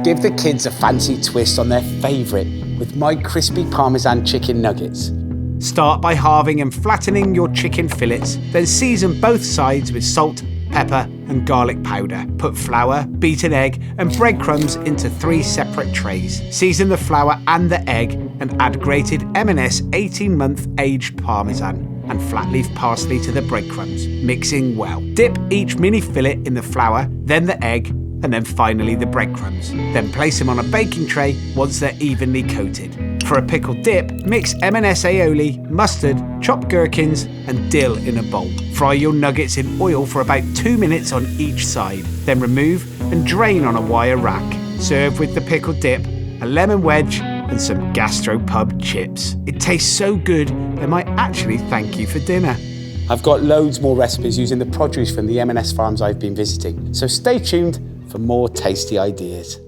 Give the kids a fancy twist on their favourite with my crispy Parmesan chicken nuggets. Start by halving and flattening your chicken fillets, then season both sides with salt, pepper and garlic powder. Put flour, beaten egg and breadcrumbs into 3 separate trays. Season the flour and the egg and add grated M&S 18-month aged Parmesan and flat leaf parsley to the breadcrumbs, mixing well. Dip each mini fillet in the flour, then the egg, and then finally the breadcrumbs. Then place them on a baking tray once they're evenly coated. For a pickled dip, mix M&S aioli, mustard, chopped gherkins and dill in a bowl. Fry your nuggets in oil for about 2 minutes on each side. Then remove and drain on a wire rack. Serve with the pickled dip, a lemon wedge and some gastropub chips. It tastes so good, they might actually thank you for dinner. I've got loads more recipes using the produce from the M&S farms I've been visiting, so stay tuned for more tasty ideas.